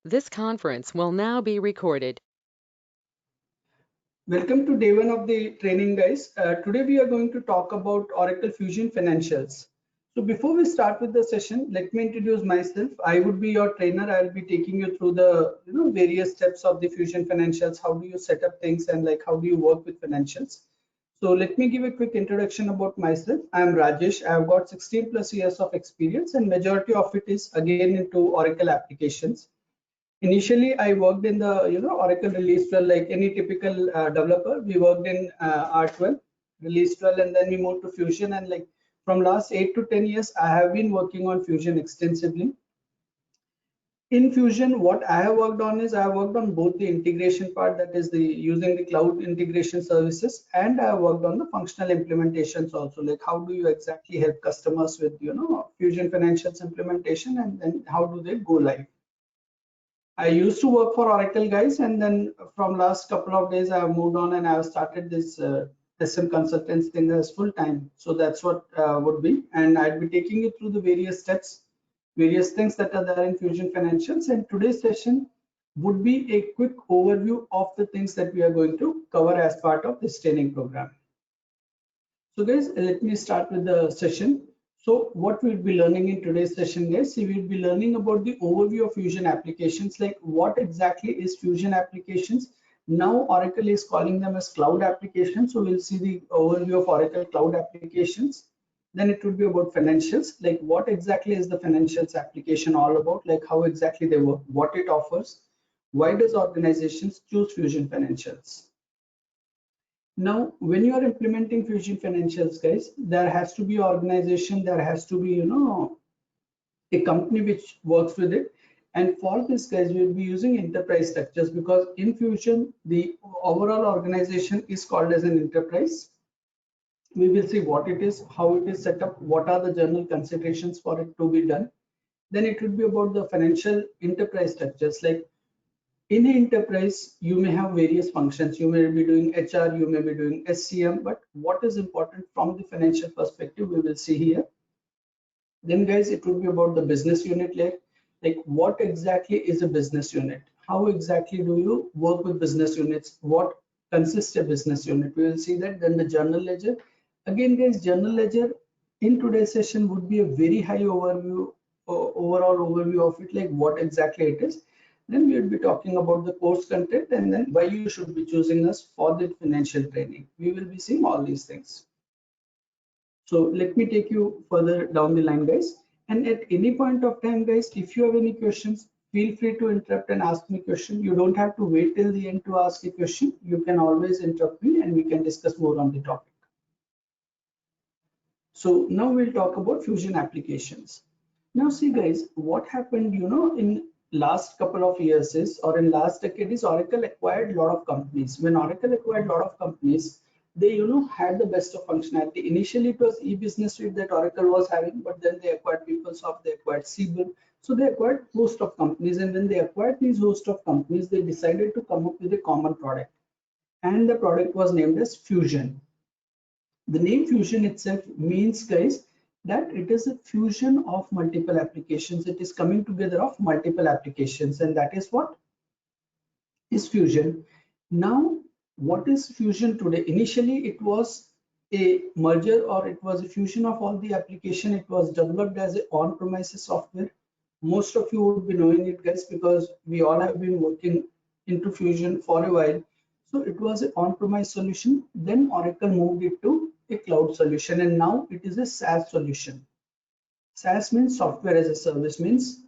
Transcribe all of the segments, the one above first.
This conference will now be recorded. Welcome to day one of the training, guys. Today we are going to talk about Oracle Fusion Financials. So before we start with the session, let me introduce myself. I would be your trainer. I'll be taking you through the various steps of the Fusion Financials. How do you set up things and like how do you work with financials? So let me give a quick introduction about myself. I am Rajesh. I have got 16 plus years of experience and majority of it is again into Oracle applications. Initially, I worked in the Oracle Release 12 like any typical developer. We worked in R12, Release 12, and then we moved to Fusion. And like from last 8 to 10 years, I have been working on Fusion extensively. In Fusion, what I have worked on is I have worked on both the integration part, that is the using the cloud integration services, and I have worked on the functional implementations also. Like how do you exactly help customers with Fusion Financials implementation, and then how do they go live? I used to work for Oracle, guys, and then from last couple of days I have moved on and I have started this SM consultants thing as full time. So that's what would be, and I'd be taking you through the various steps, various things that are there in Fusion Financials. And today's session would be a quick overview of the things that we are going to cover as part of this training program. So guys, let me start with the session. So what we'll be learning in today's session, guys, we will be learning about the overview of Fusion applications, like what exactly is Fusion applications. Now Oracle is calling them as cloud applications. So we'll see the overview of Oracle cloud applications. Then it would be about financials, like what exactly is the financials application all about, like how exactly they work, what it offers, why does organizations choose Fusion Financials. Now, when you are implementing Fusion Financials, guys, there has to be organization, there has to be, a company which works with it. And for this, guys, we'll be using enterprise structures because in Fusion, the overall organization is called as an enterprise. We will see what it is, how it is set up, what are the general considerations for it to be done. Then it would be about the financial enterprise structures, like in an enterprise, you may have various functions. You may be doing HR, you may be doing SCM, but what is important from the financial perspective, we will see here. Then guys, it will be about the business unit, like what exactly is a business unit? How exactly do you work with business units? What consists a business unit? We will see that. Then the general ledger. Again, guys, general ledger in today's session would be a very high overview, overall overview of it, like what exactly it is. Then we will be talking about the course content and then why you should be choosing us for the financial training. We will be seeing all these things. So let me take you further down the line, guys. And at any point of time, guys, if you have any questions, feel free to interrupt and ask me a question. You don't have to wait till the end to ask a question. You can always interrupt me and we can discuss more on the topic. So now we'll talk about Fusion applications. Now see guys, what happened, in last couple of years is, or in last decade is Oracle acquired a lot of companies. When Oracle acquired a lot of companies, they, had the best of functionality. Initially, it was e-business suite that Oracle was having, but then they acquired PeopleSoft, they acquired Siebel. So they acquired host of companies. And when they acquired these host of companies, they decided to come up with a common product. And the product was named as Fusion. The name Fusion itself means, guys, that it is a fusion of multiple applications. It is coming together of multiple applications, and that is what is Fusion. Now, what is Fusion today? Initially, it was a merger or it was a fusion of all the application. It was developed as an on-premises software. Most of you would be knowing it, guys, because we all have been working into Fusion for a while. So it was an on-premise solution. Then Oracle moved it to a cloud solution, and now it is a SaaS solution. SaaS means software as a service, means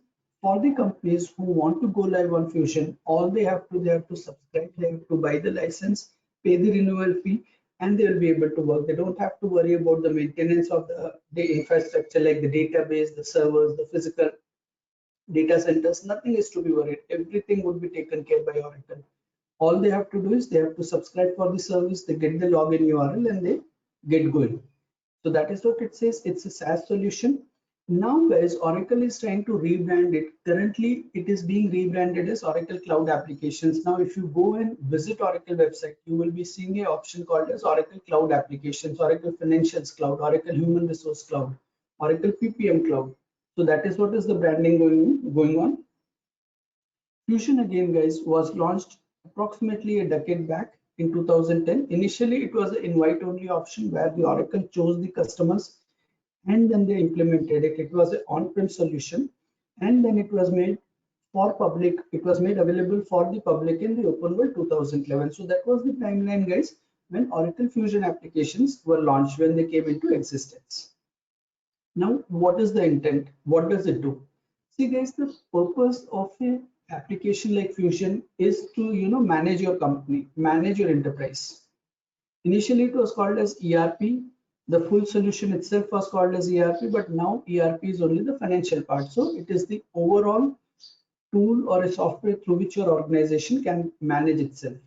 for the companies who want to go live on Fusion, all they have to subscribe, they have to buy the license, pay the renewal fee, and they will be able to work. They don't have to worry about the maintenance of the infrastructure, like the database, the servers, the physical data centers. Nothing is to be worried. Everything would be taken care by Oracle. All they have to do is they have to subscribe for the service, they get the login URL, and they get going. So that is what it says. It's a SaaS solution. Now, guys, Oracle is trying to rebrand it. Currently, it is being rebranded as Oracle Cloud Applications. Now, if you go and visit Oracle website, you will be seeing an option called as Oracle Cloud Applications, Oracle Financials Cloud, Oracle Human Resource Cloud, Oracle PPM Cloud. So that is what is the branding going on. Fusion again, guys, was launched approximately a decade back in 2010. Initially, it was an invite-only option where the Oracle chose the customers and then they implemented it. It was an on-prem solution, and then it was made for public. It was made available for the public in the open world 2011. So that was the timeline, guys, when Oracle Fusion applications were launched, when they came into existence. Now, what is the intent? What does it do? See, guys, the purpose of a application like Fusion is to, manage your company, manage your enterprise. Initially, it was called as ERP. The full solution itself was called as ERP, but now ERP is only the financial part. So it is the overall tool or a software through which your organization can manage itself.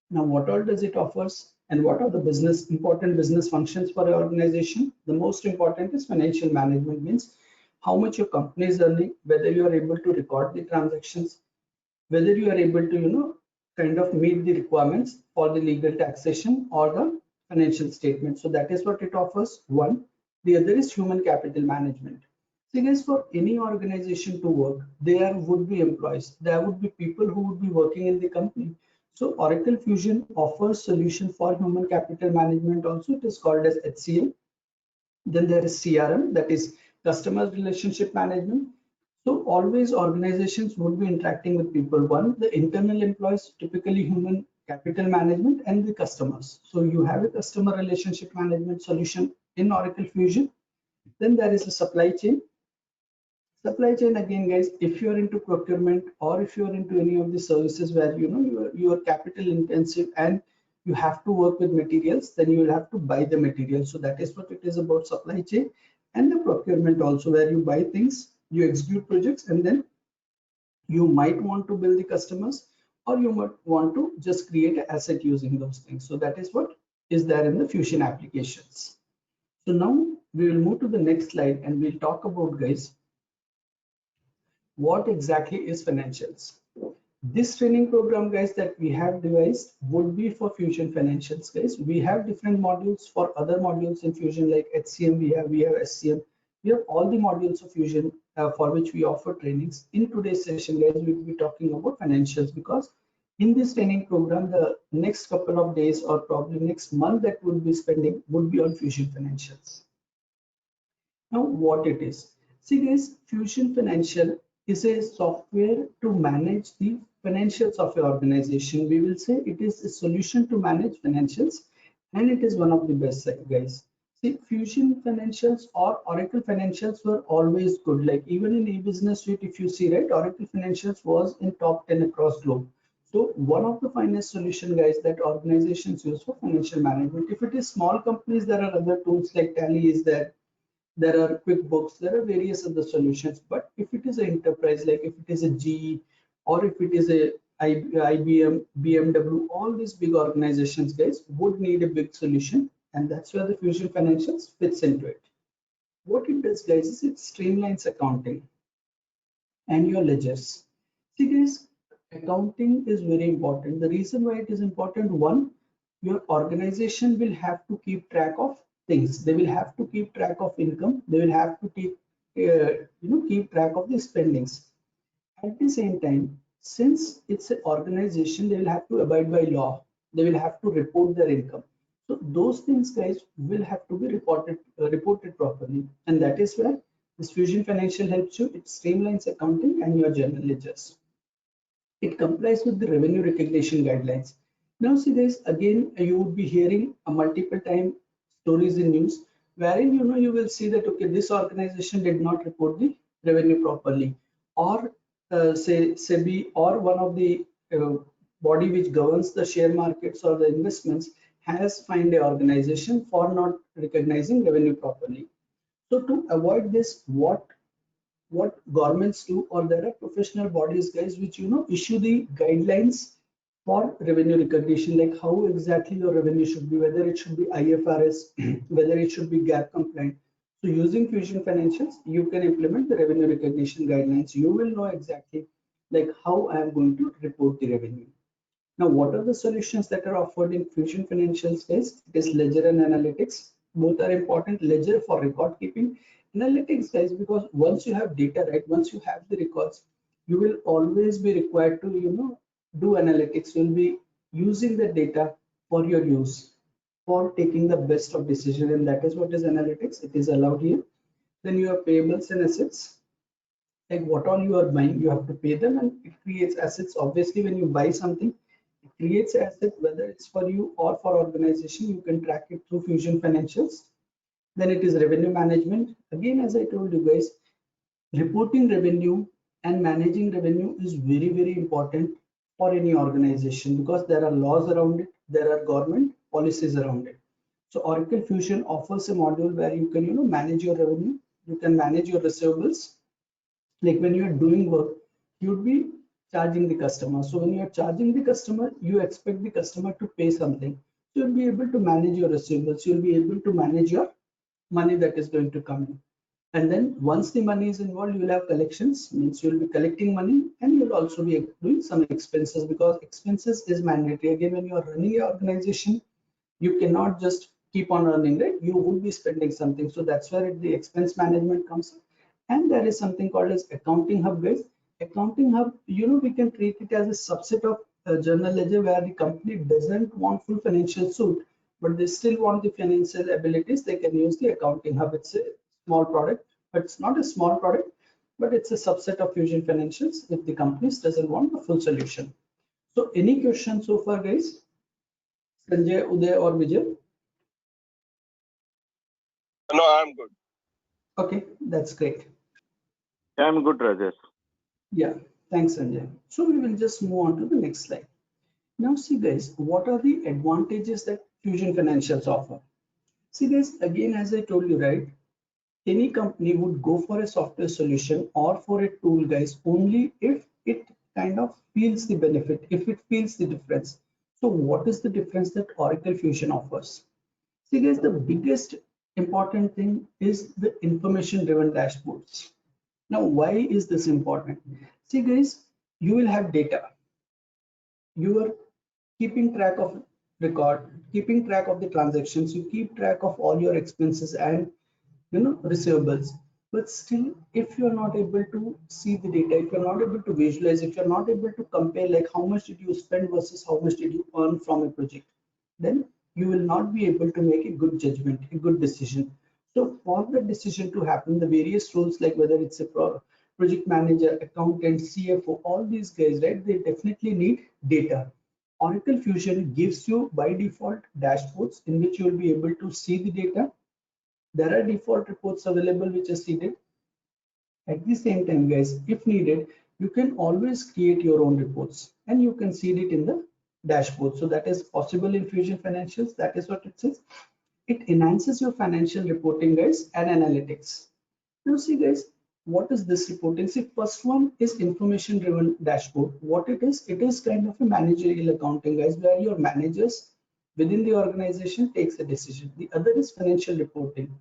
Now, what all does it offers and what are the important business functions for your organization? The most important is financial management, means how much your company is earning, whether you are able to record the transactions, whether you are able to, kind of meet the requirements for the legal taxation or the financial statement. So that is what it offers. One. The other is human capital management. So guys, for any organization to work, there would be employees, there would be people who would be working in the company. So Oracle Fusion offers solution for human capital management also. It is called as HCM. Then there is CRM, that is customer relationship management. So always organizations would be interacting with people. One, the internal employees, typically human capital management, and the customers. So you have a customer relationship management solution in Oracle Fusion. Then there is a supply chain. Supply chain again, guys, if you are into procurement or if you are into any of the services where you are capital intensive and you have to work with materials, then you will have to buy the materials. So that is what it is about, supply chain. And the procurement also, where you buy things, you execute projects, and then you might want to build the customers or you might want to just create an asset using those things. So that is what is there in the Fusion applications. So now we will move to the next slide and we'll talk about, guys, what exactly is financials. This training program, guys, that we have devised would be for Fusion Financials, guys. We have different modules for other modules in Fusion, like HCM, we have SCM, we have all the modules of Fusion for which we offer trainings. In today's session, guys, we will be talking about financials, because in this training program, the next couple of days or probably next month that we'll be spending would be on Fusion Financials. Now, what it is? See, guys, Fusion Financial is a software to manage the financials of your organization. We will say it is a solution to manage financials, and it is one of the best, guys. See, Fusion Financials or Oracle Financials were always good. Like even in e-business suite, if you see, right, Oracle Financials was in top 10 across globe. So one of the finest solution, guys, that organizations use for financial management. If it is small companies, there are other tools like Tally is there. There are QuickBooks, there are various other solutions. But if it is an enterprise, like if it is a GE or if it is a IBM, BMW, all these big organizations, guys, would need a big solution, and that's where the Fusion Financials fits into it. What it does, guys, is it streamlines accounting and your ledgers. See, guys, accounting is very important. The reason why it is important, one, your organization will have to keep track of things. They will have to keep track of income. They will have to keep keep track of the spendings. At the same time, since it's an organization, they will have to abide by law. They will have to report their income. So those things, guys, will have to be reported properly, and that is where this Fusion Financial helps you. It streamlines accounting and your general ledgers. It complies with the revenue recognition guidelines. Now, see, guys, again, you would be hearing a multiple time stories in news wherein you will see that, okay, this organization did not report the revenue properly, or say SEBI or one of the body which governs the share markets or the investments has fined the organization for not recognizing revenue properly. So to avoid this, what governments do, or there are professional bodies, guys, which issue the guidelines for revenue recognition, like how exactly your revenue should be, whether it should be IFRS, whether it should be GAAP compliant. So using Fusion Financials, you can implement the revenue recognition guidelines. You will know exactly like how I am going to report the revenue. Now, what are the solutions that are offered in Fusion Financials, guys? It is ledger and analytics. Both are important. Ledger for record keeping, analytics, guys, because once you have data, right, once you have the records, you will always be required to do analytics. You'll be using the data for your use, for taking the best of decision, and that is what is analytics. It is allowed here. Then you have payables and assets, like what all you are buying, you have to pay them, and it creates assets. Obviously, when you buy something, it creates asset, whether it's for you or for organization. You can track it through Fusion Financials. Then it is revenue management. Again, as I told you guys, reporting revenue and managing revenue is very, very important for any organization, because there are laws around it, there are government policies around it. So Oracle Fusion offers a module where you can manage your revenue, you can manage your receivables. Like when you are doing work, you'd be charging the customer. So when you are charging the customer, you expect the customer to pay something. So you'll be able to manage your receivables, you'll be able to manage your money that is going to come in. And then once the money is involved, you will have collections, means you will be collecting money, and you will also be doing some expenses, because expenses is mandatory. Again, when you are running your organization, you cannot just keep on earning, right? You would be spending something. So that's where the expense management comes in. And there is something called as accounting hub, guys. Accounting hub, we can treat it as a subset of journal ledger, where the company doesn't want full financial suit, but they still want the financial abilities. They can use the accounting hub. It's a small product, but it's not a small product, but it's a subset of Fusion Financials if the companies doesn't want the full solution. So any questions so far, guys? Sanjay, Uday, or Vijay? No, I'm good. Okay, that's great. I'm good, Rajesh. Yeah, thanks, Sanjay. So we will just move on to the next slide. Now, see, guys, what are the advantages that Fusion Financials offer? See, guys, again, as I told you, right, any company would go for a software solution or for a tool, guys, only if it kind of feels the benefit, if it feels the difference. So what is the difference that Oracle Fusion offers? See, guys, the biggest important thing is the information driven dashboards. Now, why is this important? See, guys, you will have data. You are keeping track of keeping track of the transactions. You keep track of all your expenses and receivables. But still, if you're not able to see the data, if you're not able to visualize, if you're not able to compare, like how much did you spend versus how much did you earn from a project, then you will not be able to make a good judgment, a good decision. So for the decision to happen, the various roles, like whether it's a project manager, accountant, CFO, all these guys, right, they definitely need data. Oracle Fusion gives you by default dashboards in which you will be able to see the data. There are default reports available which are seeded. At the same time, guys, if needed, you can always create your own reports and you can seed it in the dashboard. So that is possible in Fusion Financials. That is what it says. It enhances your financial reporting, guys, and analytics. Now see, guys, what is this reporting? See, first one is information driven dashboard. What it is kind of a managerial accounting, guys, where your managers within the organization takes a decision. The other is financial reporting.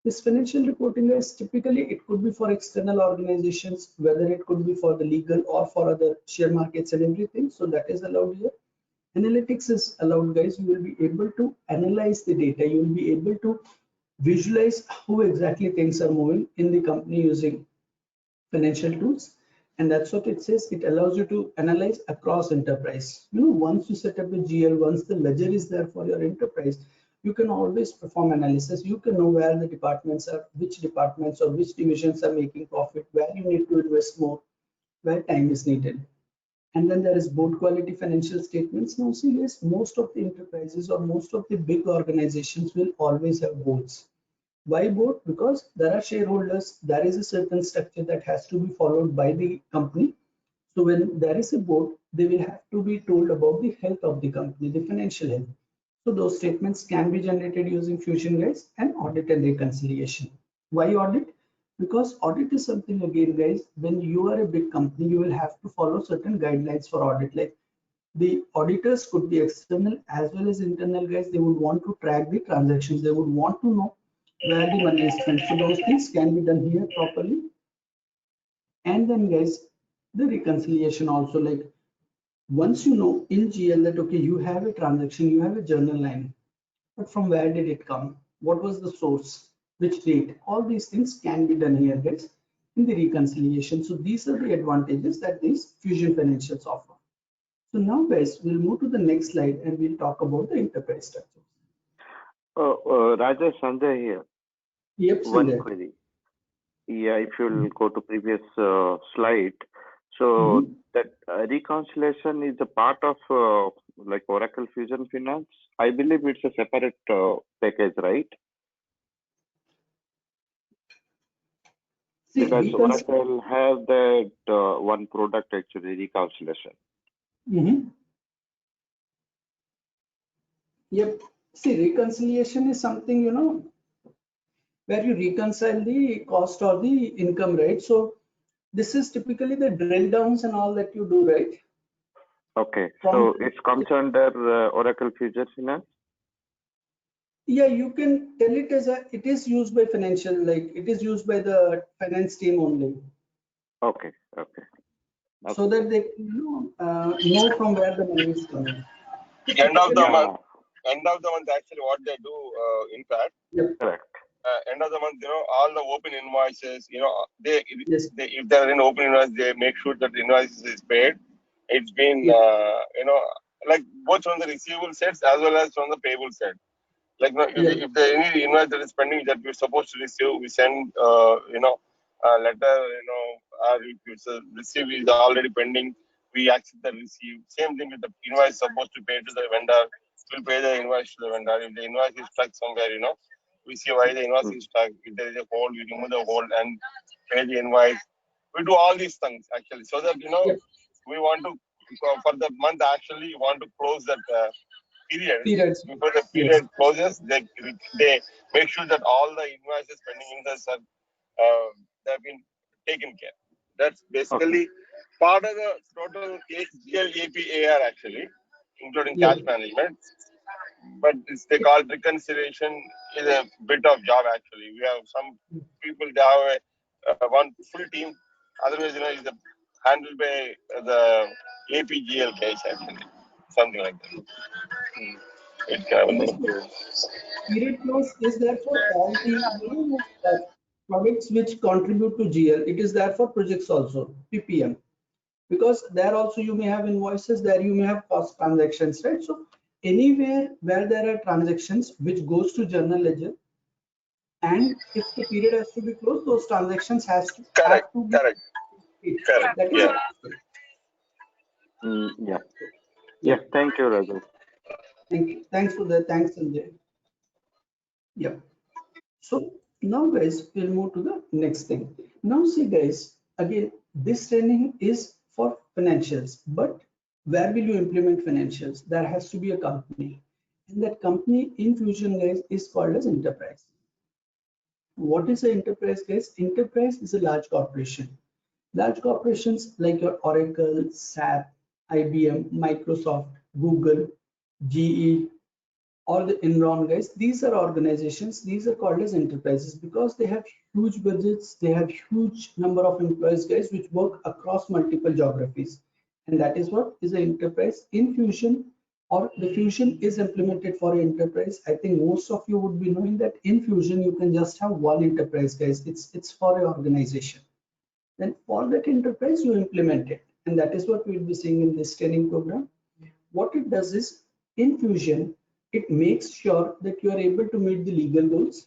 This financial reporting is typically, it could be for external organizations, whether it could be for the legal or for other share markets and everything. So that is allowed here. Analytics is allowed, guys. You will be able to analyze the data. You will be able to visualize how exactly things are moving in the company using financial tools. And that's what it says. It allows you to analyze across enterprise. Once you set up a GL, once the ledger is there for your enterprise, you can always perform analysis. You can know where the departments are, which departments or which divisions are making profit, where you need to invest more, where time is needed. And then there is board quality financial statements. Now see, yes, most of the enterprises or most of the big organizations will always have boards. Why board? Because there are shareholders, there is a certain structure that has to be followed by the company. So when there is a board, they will have to be told about the health of the company, the financial health. So those statements can be generated using Fusion, guys, and audit and reconciliation. Why audit? Because audit is something, again, guys, when you are a big company, you will have to follow certain guidelines for audit. Like the auditors could be external as well as internal, guys. They would want to track the transactions. They would want to know where the money is spent. So those things can be done here properly. And then, guys, the reconciliation also, like once you know in GL that, okay, you have a transaction, you have a journal line, but from where did it come? What was the source? Which date? All these things can be done here, guys. in the reconciliation. So these are the advantages that these Fusion Financials offer. So now guys, we'll move to the next slide and we'll talk about the enterprise structure. Rajesh, Sanjay here. Yep, One Sanjay. query. Yeah, if you'll go to previous slide. So that reconciliation is a part of like Oracle Fusion Finance. I believe it's a separate package, right? See, Because Oracle have that one product actually, reconciliation. Yep. See, reconciliation is something, you know, where you reconcile the cost or the income, right? So this is typically the drill downs and all that you do, right? Okay, so it comes under Oracle Fusion Finance? Yeah, you can tell it as it is used by financial, like it is used by the finance team only. Okay. So that they know from where the money is coming. End of the month, actually what they do, in fact, correct. End of the month, all the open invoices, if there are any open invoices, they make sure that the invoice is paid. It's been, like both from the receivable sets as well as from the payable set. Like, if there any invoice that is pending that we're supposed to receive, we send, a letter, or if it's a receive is already pending, we accept the receive. Same thing with the invoice supposed to pay to the vendor, we'll pay the invoice to the vendor. If the invoice is stuck somewhere, we see why the invoice is stuck. If there is a hold, we remove the hold and pay the invoice. We do all these things actually, so that we want to, for the month actually, we want to close that period. Before the period closes, they make sure that all the invoices pending invoices are have been taken care. That's basically part of the total GL AP actually, including cash management. But they call reconciliation is a bit of job actually. We have some people, they have one full team. Otherwise, is handled by the APGL case actually, something like that. Period close is there for all the products which contribute to GL. It is there for projects also, PPM, because there also you may have invoices, there you may have cost transactions, right? So anywhere where there are transactions which goes to general ledger, and if the period has to be closed, those transactions have to be correct. That is Yeah. Thank you, Raju. Thank you. Thanks for that. Thanks, Sanjay. Yeah. So now guys, we'll move to the next thing. Now see guys, again, this training is for financials, but where will you implement financials? There has to be a company, and that company in Fusion guys is called as enterprise. What is an enterprise guys? Enterprise is a large corporation. Large corporations like your Oracle, SAP, IBM, Microsoft, Google, GE, or the Enron guys, these are organizations, these are called as enterprises because they have huge budgets, they have huge number of employees guys which work across multiple geographies, and that is what is an enterprise in Fusion, or the Fusion is implemented for an enterprise. I think most of you would be knowing that in Fusion you can just have one enterprise guys, it's for an organization. Then for that enterprise you implement it, and that is what we'll be seeing in this training program. What it does is in Fusion, it makes sure that you are able to meet the legal goals.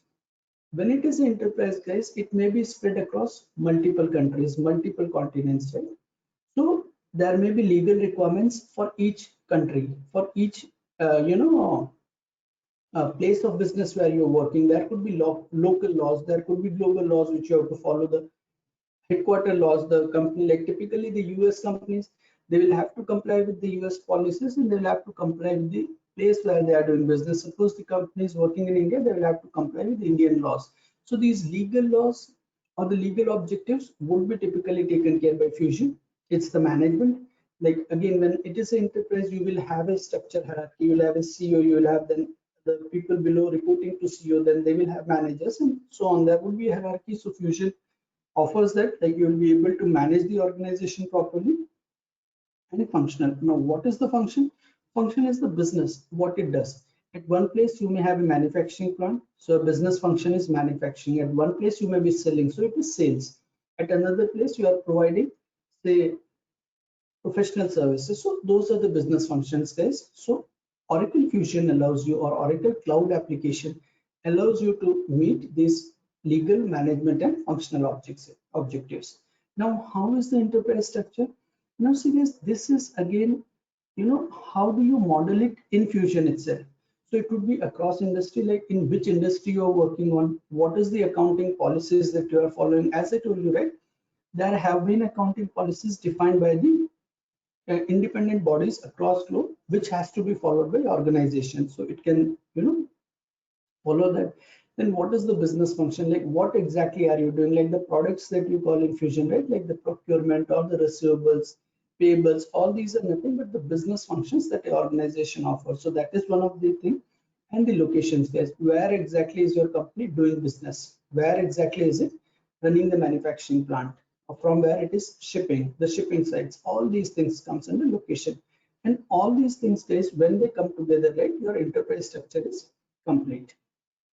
When it is enterprise guys, it may be spread across multiple countries, multiple continents, right? So there may be legal requirements for each country, for each place of business where you're working. There could be local laws, there could be global laws which you have to follow. The headquarter laws, the company, like typically the US companies, they will have to comply with the US policies, and they will have to comply with the place where they are doing business. Suppose the company is working in India, they will have to comply with the Indian laws. So these legal laws or the legal objectives would be typically taken care by Fusion. It's the management. Like again, when it is an enterprise, you will have a structure hierarchy, you will have a CEO, you will have then the people below reporting to CEO, then they will have managers and so on. There would be a hierarchy. So Fusion offers that, like you will be able to manage the organization properly and functional. Now, what is the function? Function is the business, what it does. At one place, you may have a manufacturing plant. So a business function is manufacturing. At one place, you may be selling. So it is sales. At another place, you are providing, say, professional services. So those are the business functions, guys. So Oracle Fusion allows you, or Oracle Cloud Application allows you to meet these legal, management, and functional objectives. Now, how is the enterprise structure? Now, see guys, this is again, how do you model it in Fusion itself? So it would be across industry, like in which industry you're working on, what is the accounting policies that you are following. As I told you, right, there have been accounting policies defined by the independent bodies across globe, which has to be followed by organization. So it can, follow that. Then what is the business function? Like what exactly are you doing? Like the products that you call in Fusion, right? Like the procurement or the receivables, payables, all these are nothing but the business functions that the organization offers. So that is one of the things. And the locations, guys, where exactly is your company doing business? Where exactly is it running the manufacturing plant? Or from where it is shipping, the shipping sites, all these things comes under location. And all these things, guys, when they come together, right, your enterprise structure is complete.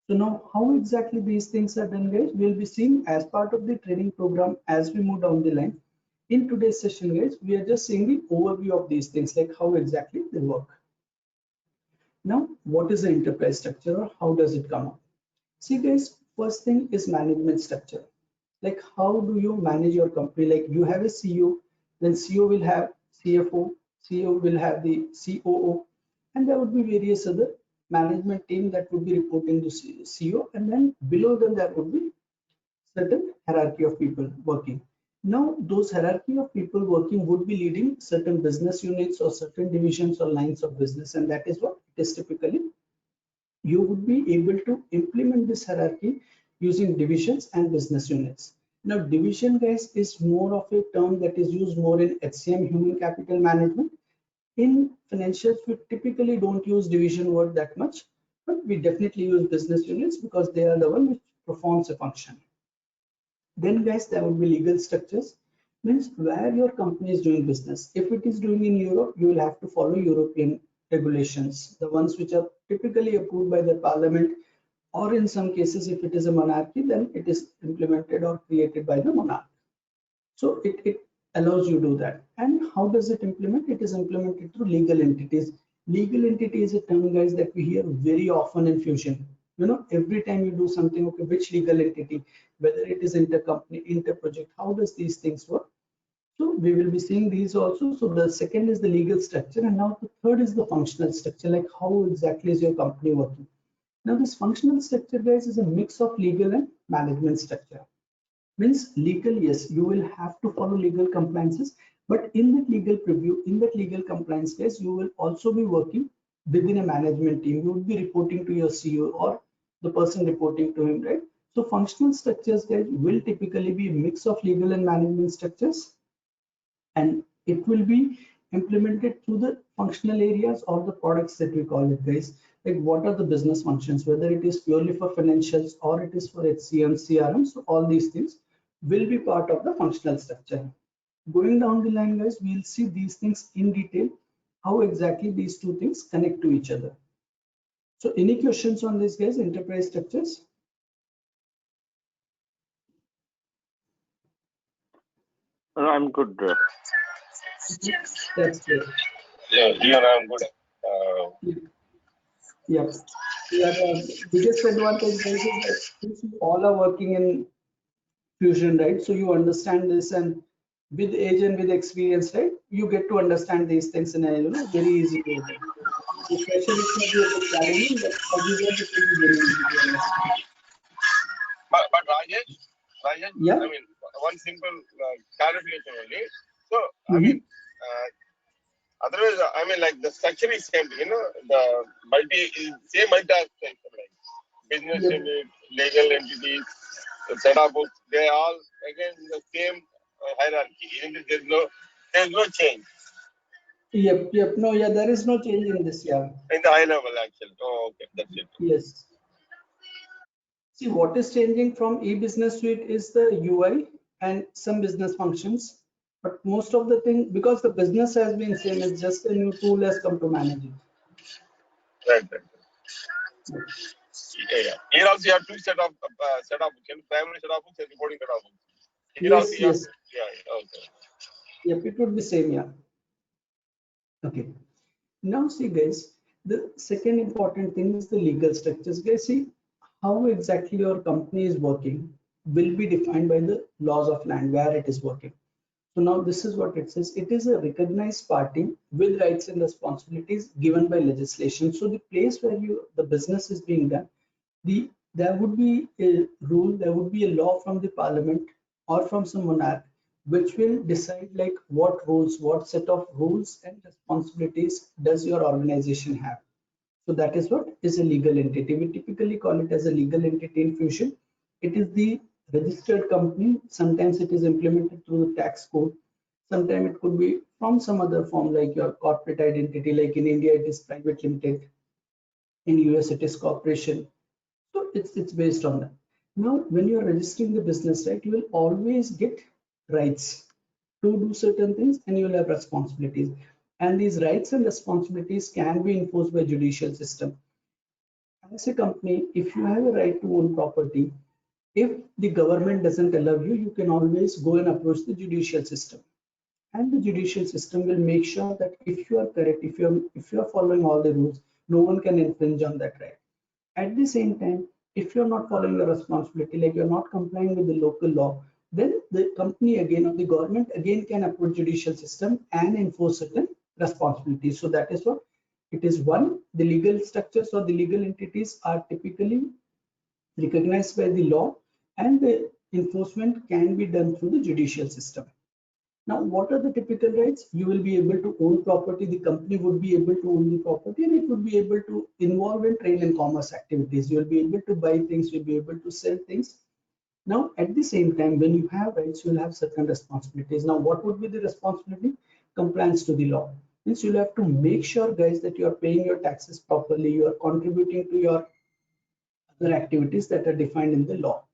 So now how exactly these things are done, guys, we'll be seeing as part of the training program as we move down the line. In today's session, guys, we are just seeing the overview of these things, like how exactly they work. Now, what is the enterprise structure, or how does it come up? See, guys, first thing is management structure. Like how do you manage your company? Like you have a CEO, then CEO will have CFO, CEO will have the COO, and there would be various other management team that would be reporting to CEO, and then below them there would be certain hierarchy of people working. Now those hierarchy of people working would be leading certain business units or certain divisions or lines of business, and that is what it is typically. You would be able to implement this hierarchy using divisions and business units. Now division, guys, is more of a term that is used more in HCM, human capital management. In financials, we typically don't use division word that much, but we definitely use business units because they are the one which performs a function. Then, guys, there would be legal structures, means where your company is doing business. If it is doing in Europe, you will have to follow European regulations, the ones which are typically approved by the parliament, or in some cases, if it is a monarchy, then it is implemented or created by the monarch. So it allows you to do that. And how does it implement? It is implemented through legal entities. Legal entity is a term, guys, that we hear very often in Fusion. Every time you do something, okay, which legal entity, whether it is intercompany, interproject, how does these things work? So we will be seeing these also. So the second is the legal structure, and now the third is the functional structure, like how exactly is your company working. Now this functional structure, guys, is a mix of legal and management structure. Means legal, yes, you will have to follow legal compliances, but in that legal preview, in that legal compliance case, you will also be working within a management team. You will be reporting to your CEO or the person reporting to him, right? So functional structures, guys, will typically be a mix of legal and management structures, and it will be implemented through the functional areas or the products that we call it, guys. Like what are the business functions, whether it is purely for financials or it is for HCM, CRM. So all these things will be part of the functional structure. Going down the line, guys, we'll see these things in detail, how exactly these two things connect to each other. So any questions on this, guys, enterprise structures? No, I'm good. That's good. Yeah, I'm good. Yeah. The biggest advantage, guys, is that since you all are working in Fusion, right? So you understand this, and with age and with experience, right? You get to understand these things in a very easy way. Especially it may be a bit challenging, but otherwise it will be very easy to understand. But Rajesh, Yeah. I mean, one simple clarification only. So, I mean, otherwise, I mean, like the structure is same, the same multi-task, like business unit, legal entities, the setup books, they all again the same hierarchy. There's no change. Yep. No, yeah, there is no change in this, yeah. In the high level, actually. Oh, okay, that's it. Yes. See, what is changing from e-business suite is the UI and some business functions, but most of the thing, because the business has been same, it's just a new tool has come to manage it. Right. Yeah. Here also you have two set of books, primary set of books and reporting set of books. Yes, yes. Yeah, okay. Yep, it would be same, yeah. Okay. Now see guys, the second important thing is the legal structures. Guys, see how exactly your company is working will be defined by the laws of land where it is working. So now this is what it says. It is a recognized party with rights and responsibilities given by legislation. So the place where the business is being done, there would be a rule, there would be a law from the parliament or from some monarch which will decide like what rules, what set of rules and responsibilities does your organization have. So that is what is a legal entity. We typically call it as a legal entity in Fusion. It is the registered company. Sometimes it is implemented through the tax code. Sometimes it could be from some other form like your corporate identity. Like in India, it is private limited. In US, it is corporation. So it's based on that. Now, when you are registering the business, right, you will always get rights to do certain things and you will have responsibilities. And these rights and responsibilities can be enforced by judicial system. As a company, if you have a right to own property, if the government doesn't allow you, you can always go and approach the judicial system. And the judicial system will make sure that if you are correct, if you are following all the rules, no one can infringe on that right. At the same time, if you're not following the responsibility, like you're not complying with the local law, then the company again or the government again can approach judicial system and enforce certain responsibilities. So that is what it is. One, the legal structures or the legal entities are typically recognized by the law and the enforcement can be done through the judicial system. Now, what are the typical rights? You will be able to own property, the company would be able to own the property, and it would be able to involve in trade and commerce activities. You will be able to buy things, you'll be able to sell things. Now, at the same time, when you have rights, you will have certain responsibilities. Now, what would be the responsibility? Compliance to the law. Means you'll have to make sure, guys, that you are paying your taxes properly, you are contributing to your other activities that are defined in the law.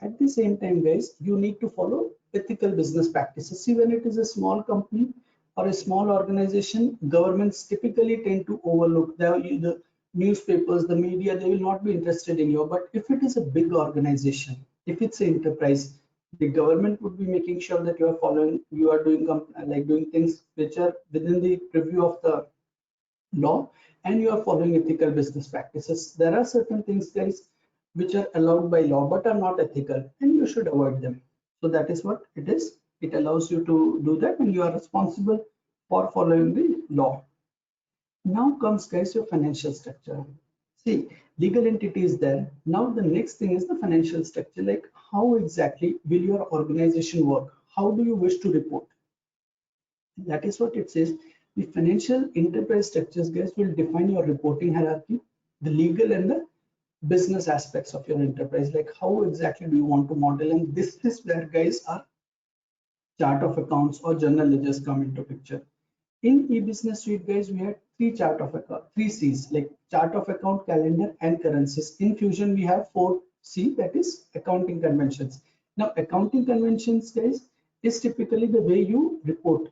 At the same time, guys, you need to follow ethical business practices. See, when it is a small company or a small organization, governments typically tend to overlook the newspapers, the media, they will not be interested in you. But if it is a big organization, if it's an enterprise, the government would be making sure that you are following, you are doing doing things which are within the preview of the law and you are following ethical business practices. There are certain things, guys, which are allowed by law but are not ethical and you should avoid them. So that is what it is. It allows you to do that and you are responsible for following the law. Now comes, guys, your financial structure. See, legal entity is there. Now the next thing is the financial structure, like how exactly will your organization work? How do you wish to report? That is what it says. The financial enterprise structures, guys, will define your reporting hierarchy, the legal and the business aspects of your enterprise, like how exactly do you want to model. And this is where, guys, our chart of accounts or general ledgers come into picture. In e-business suite, guys, we had three chart of account, three C's, like chart of account, calendar, and currencies. In Fusion, we have 4C, that is accounting conventions. Now, accounting conventions, guys, is typically the way you report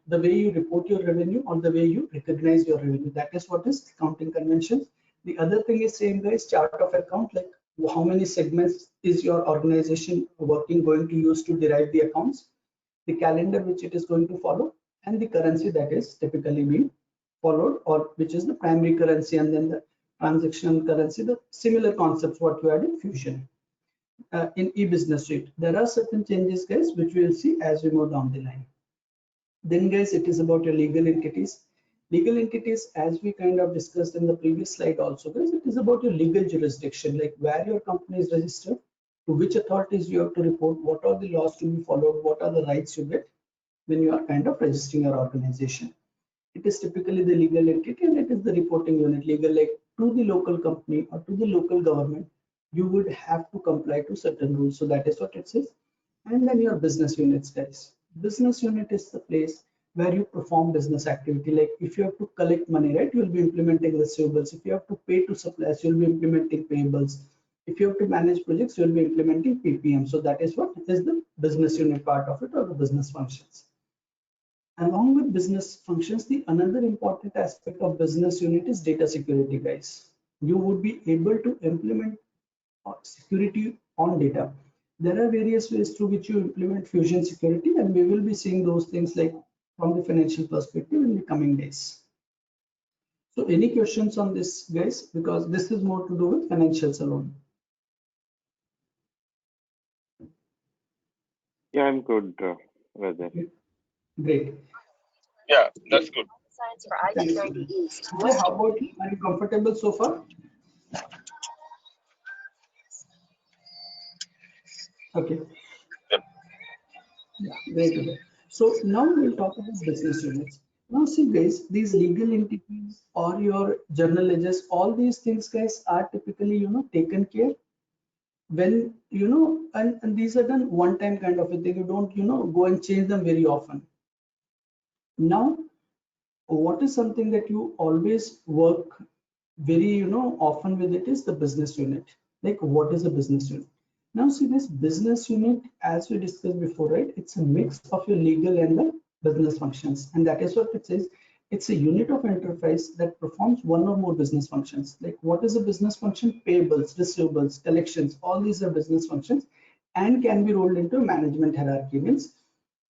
your revenue or the way you recognize your revenue. That is what is accounting conventions. The other thing is same, guys, chart of account, like how many segments is your organization going to use to derive the accounts, the calendar which it is going to follow, and the currency that is typically being followed, or which is the primary currency and then the transactional currency, the similar concepts what you had in Fusion. In e-business suite, there are certain changes, guys, which we will see as we move down the line. Then, guys, it is about your legal entities. Legal entities, as we kind of discussed in the previous slide also, guys, it is about your legal jurisdiction, like where your company is registered, to which authorities you have to report, what are the laws to be followed, what are the rights you get when you are kind of registering your organization. It is typically the legal entity and it is the reporting unit, legal, like to the local company or to the local government, you would have to comply to certain rules. So that is what it says. And then your business units, guys. Business unit is the place where you perform business activity. Like if you have to collect money, right, you'll be implementing receivables. If you have to pay to suppliers, you'll be implementing payables. If you have to manage projects, you'll be implementing PPM. So that is what is the business unit part of it, or the business functions. Along with business functions, the another important aspect of business unit is data security, guys. You would be able to implement security on data. There are various ways through which you implement Fusion Security, and we will be seeing those things like from the financial perspective in the coming days. So any questions on this, guys? Because this is more to do with financials alone. Yeah, I'm good, Rajan. Okay. Great. Yeah, that's good. Thanks. Okay, how about you? Are you comfortable so far? Okay. Yep. Yeah, great. So now we'll talk about business units. Now see guys, these legal entities or your journal ledgers, all these things guys are typically, taken care when, and these are done one time kind of a thing. You don't, go and change them very often. Now, what is something that you always work very, often with it is the business unit. Like what is a business unit? Now see this business unit, as we discussed before, right? It's a mix of your legal and the business functions. And that is what it says. It's a unit of enterprise that performs one or more business functions. Like what is a business function? Payables, receivables, collections, all these are business functions and can be rolled into a management hierarchy. Means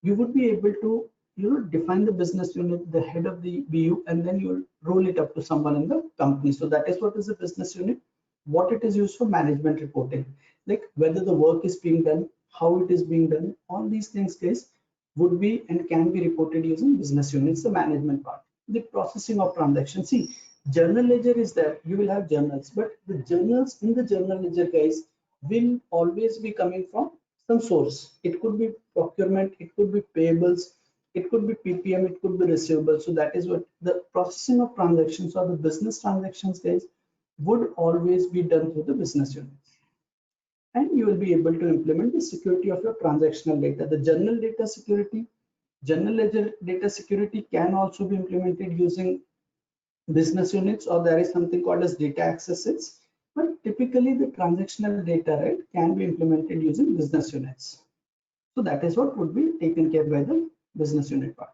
you would be able to, define the business unit, the head of the BU, and then you'll roll it up to someone in the company. So that is what is a business unit. What it is used for management reporting, like whether the work is being done, how it is being done, all these things guys would be and can be reported using business units, the management part. The processing of transactions, see, journal ledger is there, you will have journals, but the journals in the journal ledger guys will always be coming from some source. It could be procurement, it could be payables, it could be PPM, it could be receivable. So that is what the processing of transactions or the business transactions guys would always be done through the business units. And you will be able to implement the security of your transactional data. The journal data security, journal ledger data security can also be implemented using business units, or there is something called as data accesses. But typically the transactional data, right, can be implemented using business units. So that is what would be taken care by the business unit part.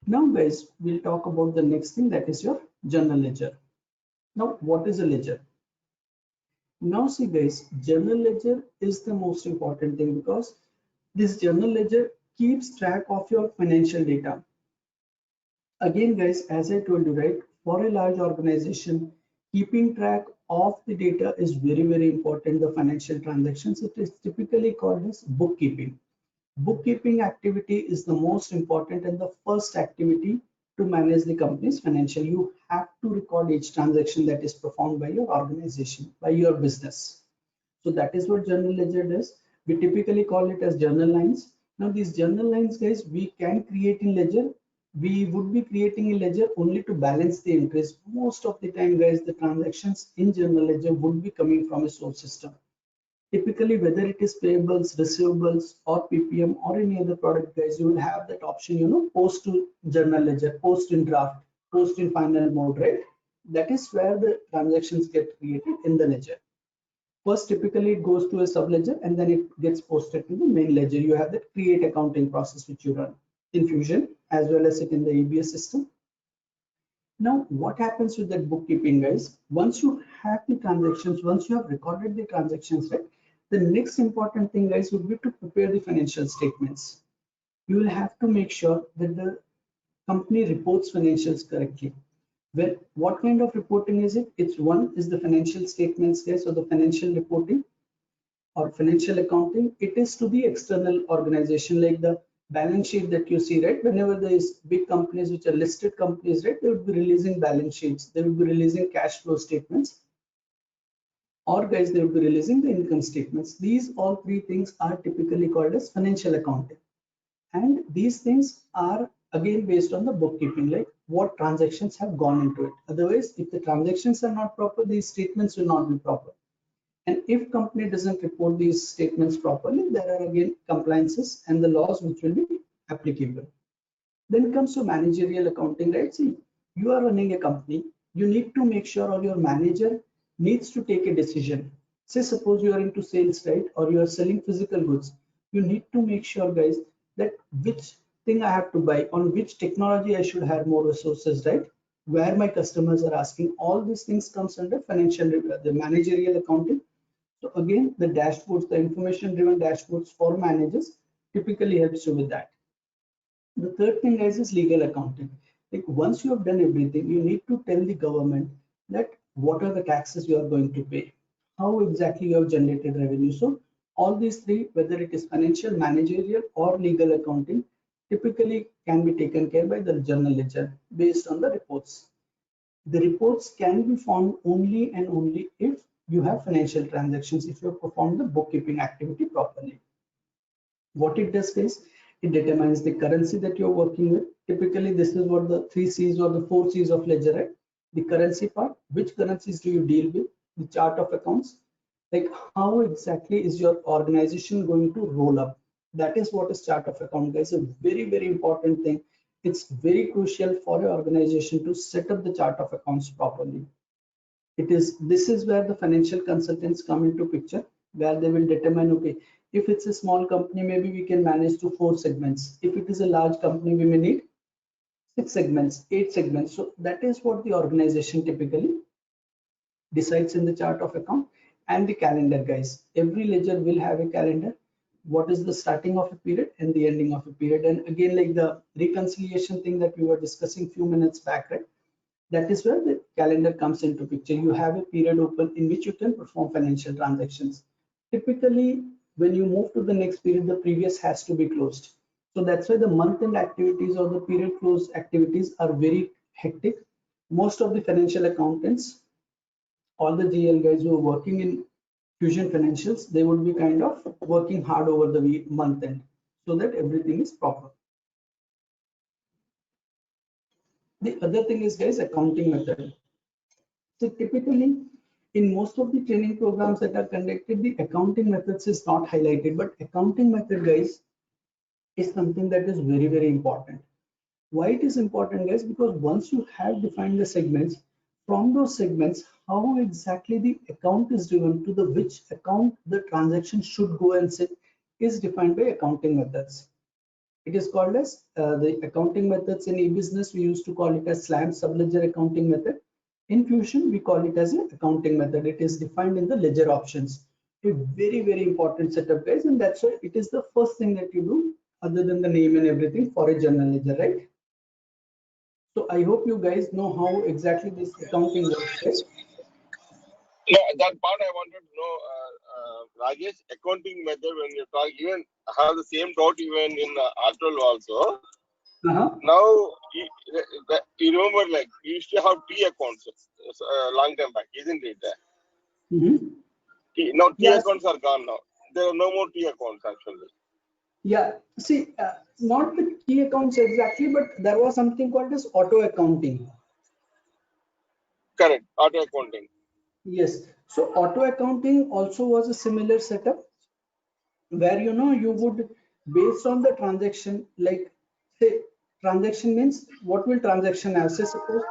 Now guys, we'll talk about the next thing, that is your journal ledger. Now what is a ledger? Now see guys, journal ledger is the most important thing because this journal ledger keeps track of your financial data. Again guys, as I told you, right, for a large organization, keeping track of the data is very, very important. The financial transactions, it is typically called as bookkeeping. Bookkeeping activity is the most important and the first activity to manage the company's financial. You have to record each transaction that is performed by your organization, by your business. So that is what journal ledger does. We typically call it as journal lines. Now these journal lines guys, we can create in ledger. We would be creating a ledger only to balance the entries. Most of the time guys, the transactions in journal ledger would be coming from a source system. Typically, whether it is payables, receivables, or PPM, or any other product guys, you will have that option, post to journal ledger, post in draft, post in final mode, right? That is where the transactions get created in the ledger. First, typically it goes to a sub ledger and then it gets posted to the main ledger. You have that create accounting process which you run in Fusion as well as it in the EBS system. Now, what happens with that bookkeeping guys? Once you have the transactions, once you have recorded the transactions, right? The next important thing guys would be to prepare the financial statements. You will have to make sure that the company reports financials correctly. Well, what kind of reporting is it? It's one is the financial statements guys, or the financial reporting or financial accounting. It is to the external organization, like the balance sheet that you see, right? Whenever there is big companies which are listed companies, right, they would be releasing balance sheets, they would be releasing cash flow statements, or guys, they would be releasing the income statements. These all three things are typically called as financial accounting, and these things are again based on the bookkeeping, like what transactions have gone into it. Otherwise, if the transactions are not proper, these statements will not be proper. And if company doesn't report these statements properly, there are again compliances and the laws which will be applicable. Then comes to managerial accounting, right? See, you are running a company, you need to make sure, or your manager needs to take a decision. Say suppose you are into sales, right, or you are selling physical goods. You need to make sure guys that which thing I have to buy, on which technology I should have more resources, right, where my customers are asking. All these things comes under financial, the managerial accounting. So again, the dashboards, the information-driven dashboards for managers typically helps you with that. The third thing, guys, is legal accounting. Like once you have done everything, you need to tell the government that what are the taxes you are going to pay, how exactly you have generated revenue. So all these three, whether it is financial, managerial, or legal accounting, typically can be taken care by the journal ledger based on the reports. The reports can be found only and only if you have financial transactions, if you have performed the bookkeeping activity properly. What it does is it determines the currency that you're working with. Typically, this is what the 3 C's or the 4 C's of ledger, right? The currency part, which currencies do you deal with? The chart of accounts, like how exactly is your organization going to roll up? That is what is chart of account, guys. A very, very important thing. It's very crucial for your organization to set up the chart of accounts properly. This is where the financial consultants come into picture, where they will determine, okay, if it's a small company, maybe we can manage to 4 segments. If it is a large company, we may need 6 segments, 8 segments. So that is what the organization typically decides in the chart of account. And the calendar, guys, every ledger will have a calendar. What is the starting of a period and the ending of a period? And again, like the reconciliation thing that we were discussing few minutes back, right? That is where the calendar comes into picture. You have a period open in which you can perform financial transactions. Typically, when you move to the next period, the previous has to be closed. So that's why the month-end activities or the period close activities are very hectic. Most of the financial accountants, all the GL guys who are working in Fusion Financials, they would be kind of working hard over the month end so that everything is proper. The other thing is, guys, accounting method. So typically, in most of the training programs that are conducted, the accounting methods is not highlighted, but accounting method, guys, is something that is very, very important. Why it is important, guys? Because once you have defined the segments, from those segments, how exactly the account is driven to the which account the transaction should go and sit is defined by accounting methods. It is called as the accounting methods in e-business. We used to call it as SLAM, subledger accounting method. In Fusion, we call it as an accounting method. It is defined in the ledger options. A very, very important setup, guys, and that's why it is the first thing that you do other than the name and everything for a journal ledger, right? So I hope you guys know how exactly this accounting works, right? No, that part I wanted to know, Rajesh, accounting method when you talk, even have the same doubt even in Atrol also. Now, you remember, like, you used to have T accounts long time back, isn't it? Now, T accounts are gone now. There are no more T accounts, actually. Yeah, see, not the key accounts exactly, but there was something called as auto accounting. Correct, auto accounting. Yes, so auto accounting also was a similar setup where you would, based on the transaction, like say transaction means what will transaction have? Say suppose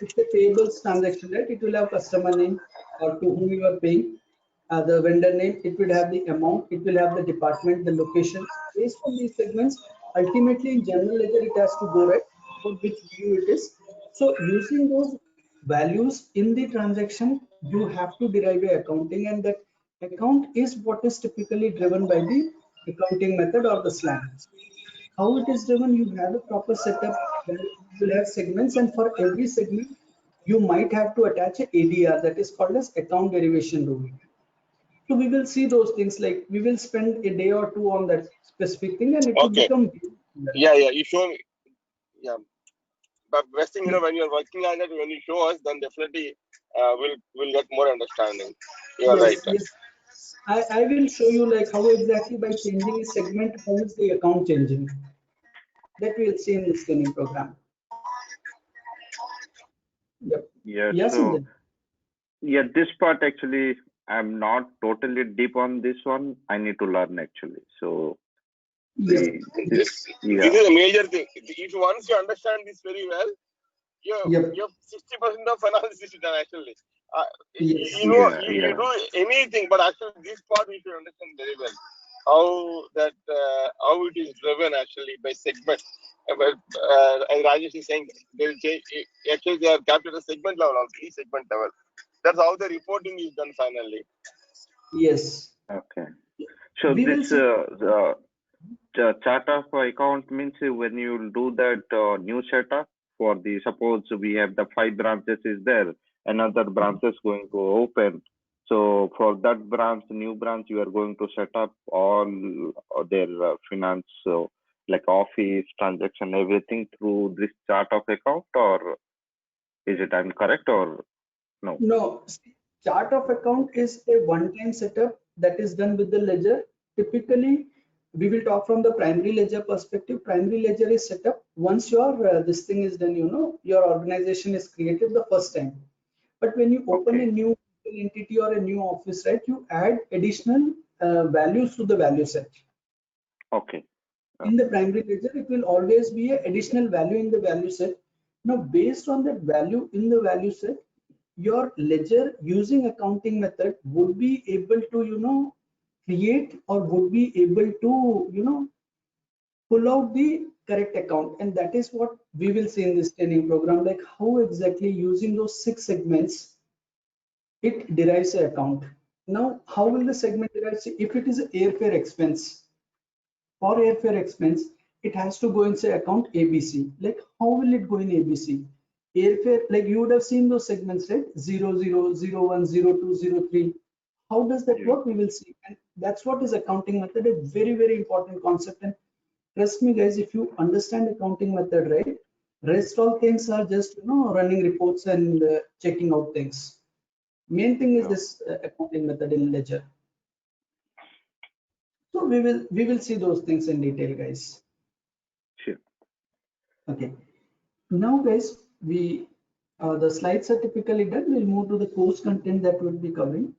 it's a payables transaction, right? It will have customer name or to whom you are paying, the vendor name, it will have the amount, it will have the department, the location. Based on these segments, ultimately in general ledger it has to go, right, for which view it is. So using those values in the transaction, you have to derive a accounting, and that account is what is typically driven by the accounting method or the SLAM. How it is driven, you have a proper setup where you will have segments, and for every segment you might have to attach a ADR, that is called as account derivation rule. So we will see those things, like we will spend a day or two on that specific thing and it will become. Yeah, you show me. Yeah. But best thing, when you're working on it, when you show us, then definitely we'll get more understanding. You're right. Yes. I will show you like how exactly by changing a segment, how is the account changing. That we'll see in this training program. Yep. Yeah, Yes, so yeah, this part actually I'm not totally deep on this one. I need to learn actually. So this is a major thing. If once you understand this very well, you have 60% of finance is done actually. You do anything, but actually this part you should understand very well. How it is driven actually by segment. But as Rajesh is saying, they will change. Actually, they are captured at segment level, also, each segment level. That's how the reporting is done finally. Yes. Okay. So We will this see. chart of account means when you do that new setup for the, suppose we have the 5 branches is there, another branch is going to open. So for that branch, new branch, you are going to set up all their finance, like office, transaction, everything through this chart of account, or is it incorrect or no? No, see, chart of account is a one-time setup that is done with the ledger. Typically, we will talk from the primary ledger perspective. Primary ledger is set up once your this thing is done, your organization is created the first time. But when you open a Okay. new entity or a new office, right, you add additional values to the value set. Okay. In the primary ledger, it will always be an additional value in the value set. Now, based on that value in the value set, your ledger using accounting method would be able to, create or would be able to, pull out the correct account. And that is what we will see in this training program, like how exactly using those 6 segments, it derives an account. Now, how will the segment derive? If it is an airfare expense, for airfare expense, it has to go inside account ABC. Like, how will it go in ABC? Airfare, like you would have seen those segments, right? 00, 01, 02, 03. How does that Yeah. work? We will see. And that's what is accounting method, a very, very important concept. And trust me, guys, if you understand accounting method, right? Rest all things are just, running reports and checking out things. Main thing is Yeah. this accounting method in ledger. So we will see those things in detail, guys. Sure. Okay. Now, guys, we the slides are typically done. We'll move to the course content that we'll be covering.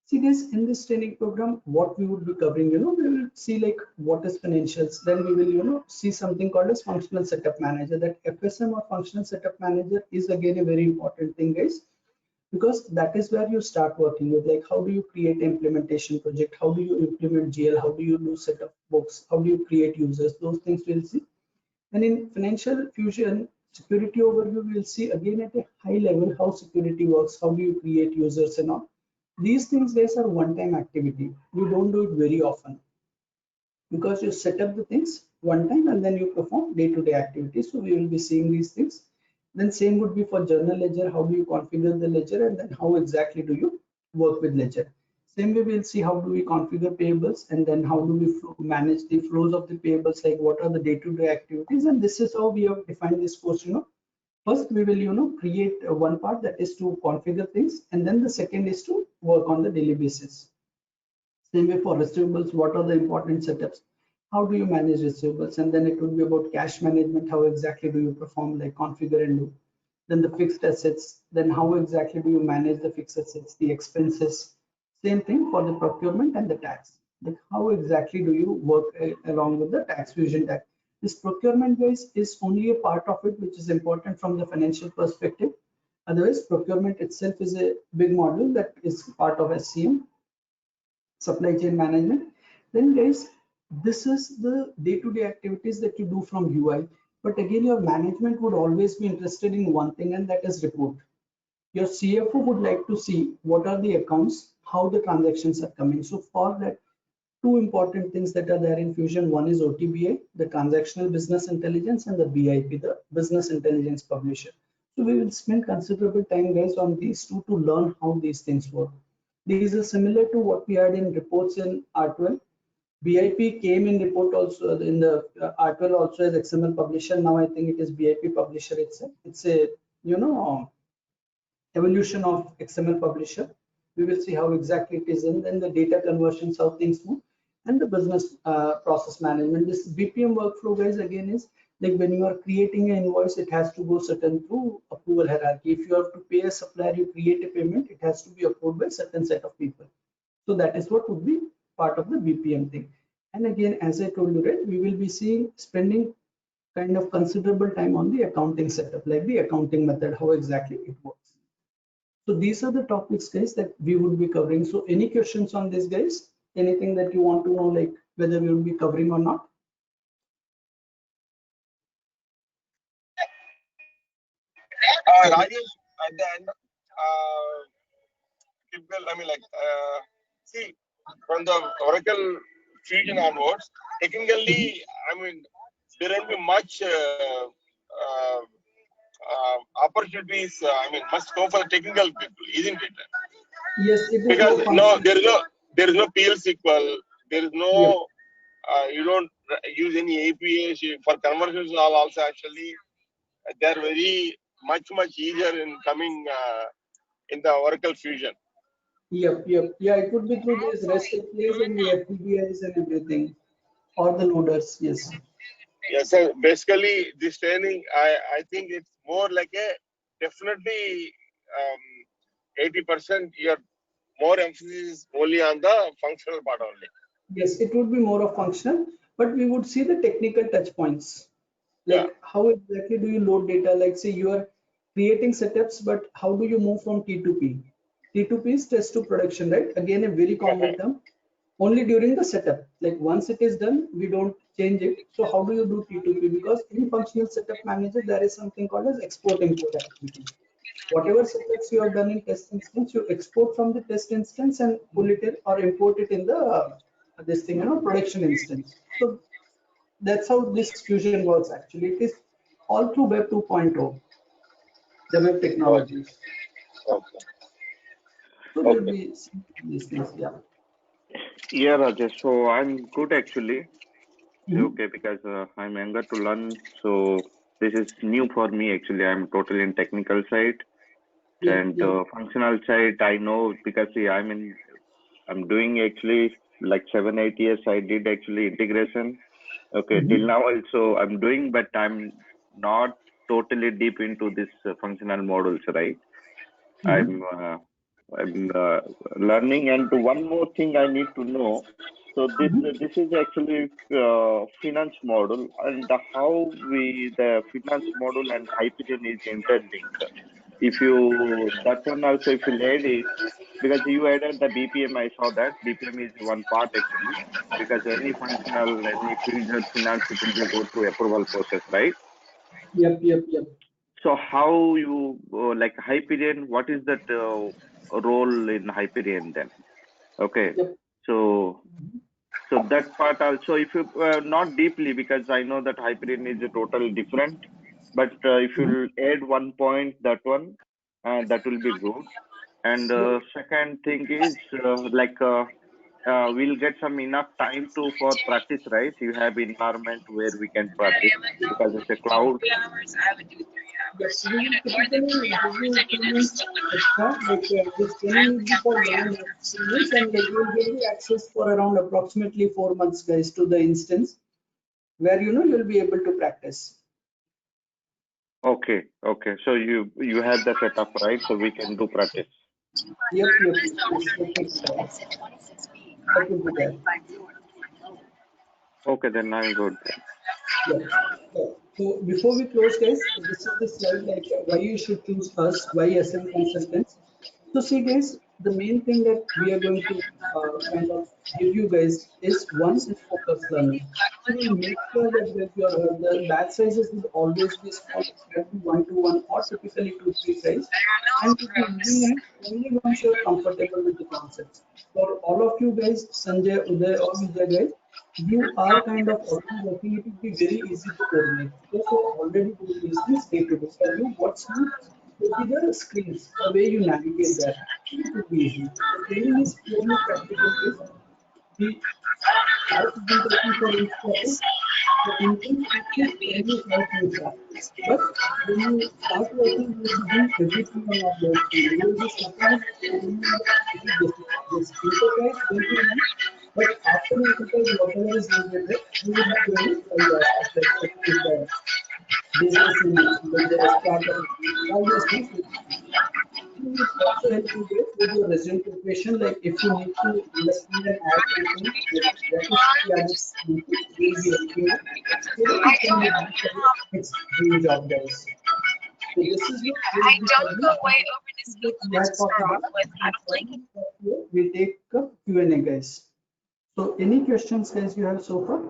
See, guys, in this training program, what we would be covering, we will see like what is financials. Then we will, see something called as functional setup manager. That FSM or functional setup manager is again a very important thing, guys, because that is where you start working with, like, how do you create implementation project, how do you implement GL, how do you do setup books, how do you create users, those things we'll see. And in financial fusion security overview, we'll see again at a high level how security works, how do you create users and all. These things, guys, are one-time activity. We don't do it very often because you set up the things one time and then you perform day-to-day activities. So we will be seeing these things. Then same would be for journal ledger. How do you configure the ledger, and then how exactly do you work with ledger? Same way we'll see how do we configure payables, and then how do we manage the flows of the payables, like what are the day-to-day activities. And this is how we have defined this course. First we will create one part that is to configure things, and then the second is to work on the daily basis. Same way for receivables, what are the important setups? How do you manage receivables? And then it would be about cash management. How exactly do you perform, like configure and do? Then the fixed assets. Then how exactly do you manage the fixed assets, the expenses? Same thing for the procurement and the tax. Like how exactly do you work along with the tax fusion tax? This procurement, guys, is only a part of it, which is important from the financial perspective. Otherwise, procurement itself is a big module that is part of SCM, supply chain management. Then, guys, this is the day-to-day activities that you do from UI. But again, your management would always be interested in one thing, and that is report. Your CFO would like to see what are the accounts, how the transactions are coming. So for that, two important things that are there in Fusion. One is OTBI, the transactional business intelligence, and the BIP, the business intelligence publisher. So we will spend considerable time, guys, on these two to learn how these things work. These are similar to what we had in reports in R12. BIP came in report also in the R12 also as XML publisher. Now I think it is BIP publisher itself. It's a evolution of XML publisher. We will see how exactly it is, and then the data conversions, how things move, and the business process management. This BPM workflow, guys, again is like when you are creating an invoice, it has to go certain through approval hierarchy. If you have to pay a supplier, you create a payment, it has to be approved by certain set of people. So that is what would be part of the BPM thing. And again, as I told you, right, we will be spending kind of considerable time on the accounting setup, like the accounting method, how exactly it works. So these are the topics, guys, that we would be covering. So any questions on this, guys? Anything that you want to know, like whether we will be covering or not? Rajesh, at the end, typical, I mean, like, see, from the Oracle Fusion onwards, technically, I mean, there won't be much opportunities. I mean, must go for the technical people, isn't it? Yes, it is Because more there is no PL SQL, there is no. Yep. You don't use any APIs for conversions. All also actually, they are very much easier in coming in the Oracle Fusion. Yep. Yeah, it would be through these REST APIs and the FTDIs and everything, or the loaders. Yes. Yes, so basically this training, I think it's more like a definitely 80% your more emphasis only on the functional part only. Yes, it would be more of functional, but we would see the technical touch points. Like how exactly do you load data? Like say you are creating setups, but how do you move from T2P? T2P is test to production, right? Again, a very common term. Only during the setup. Like once it is done, we don't change it. So how do you do T2P? Because in functional setup manager, there is something called as export import activity. Whatever setups you have done in test instance, you export from the test instance and pull it in or import it in the this thing, production instance. So that's how this fusion works actually. It is all through Web 2.0, the web technologies. Okay. So there'll be these things, yeah. Yeah, Rajesh. So I'm good actually. Okay, because I'm younger to learn. So this is new for me actually. I'm totally in technical side and functional side. I know because see, I'm doing actually like 7-8 years. I did actually integration. Okay, till now also I'm doing, but I'm not totally deep into this functional models, right? I'm learning, and one more thing I need to know. So this is actually finance model, and how the finance model and Hyperion is interlinked. If you that one also, if you add it, because you added the BPM, I saw that BPM is one part actually, because any functional, any fusion finance, it will be go through approval process, right? Yep. So how you like Hyperion? What is that role in Hyperion then? Okay, so that part also, if you not deeply, because I know that Hyperion is totally different, but if you add one point, that one, that will be good. And second thing is we'll get some enough time for practice, right? You have environment where we can practice because it's a cloud. Yes, we will typically give you 2 months extra, like this training will be for 1.5 months, and like you will get the access for around approximately 4 months, guys, to the instance where you'll be able to practice. Okay. So you have the setup, right? So we can do practice. Yep. That will be there. Okay, then I'm good. Yeah. So before we close, guys, this is the slide like why you should choose us, why SM Consultants. So see, guys, the main thing that we are going to kind of give you guys is one is focus learning. So we'll make sure that the batch sizes will always be small, exactly 1-to-1 or typically 2-3 size. And to be leading at only once you're comfortable with the concepts. For all of you guys, Sanjay, Uday, or Vijay guys, you are kind of already working, it will be very easy to coordinate because you're already doing these things day to day. For you, what's new would be the screens, the way you navigate that. It would be easy. The training is purely practical based. We have been taking for each topic. The intent is to tell you how to start. But when you start working, you will be doing everything on your own. You will be starting with training very basic. This enterprise will be one. But after enterprise, whatever is needed, you will be going to try your aspect, like the business units, like the startup, all those things. It will also help you guys with your resume preparation. Like if you need to understand and add something, that is the added input. We will be helping you so that you can be done for your next dream job, guys. So this is what we will be covering. We have talked about. We take a Q&A, guys. So any questions, guys, you have so far?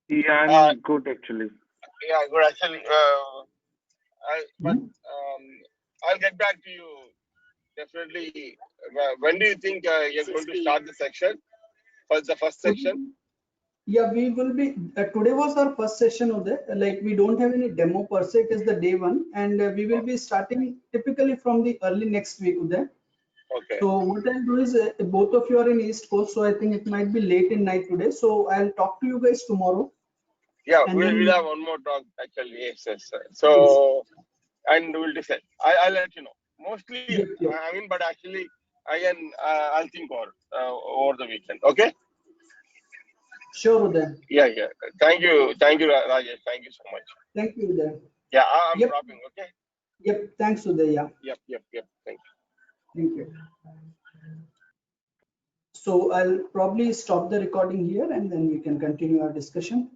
Yeah, I'm good actually. Yeah, good actually. I'll get back to you definitely. When do you think you're going to start the section? The first section? Yeah, we will be. Today was our first session of that. Like we don't have any demo per se. It is the day one, and we will be starting typically from the early next week of that. Okay. So what I'll do is both of you are in East Coast, so I think it might be late in night today. So I'll talk to you guys tomorrow. Yeah, And we'll have one more talk actually. Yes. yes. So, and we'll decide. I'll let you know. Mostly, Yep, yep. I mean, but actually, I'll think over the weekend. Okay. Sure, Uday. Yeah. Thank you, Rajesh. Thank you so much. Thank you, Uday. Yeah, I'm Yep. dropping. Okay. Yep. Thanks, Uday. Yeah. Yep. Thank you. Thank you. So I'll probably stop the recording here, and then we can continue our discussion.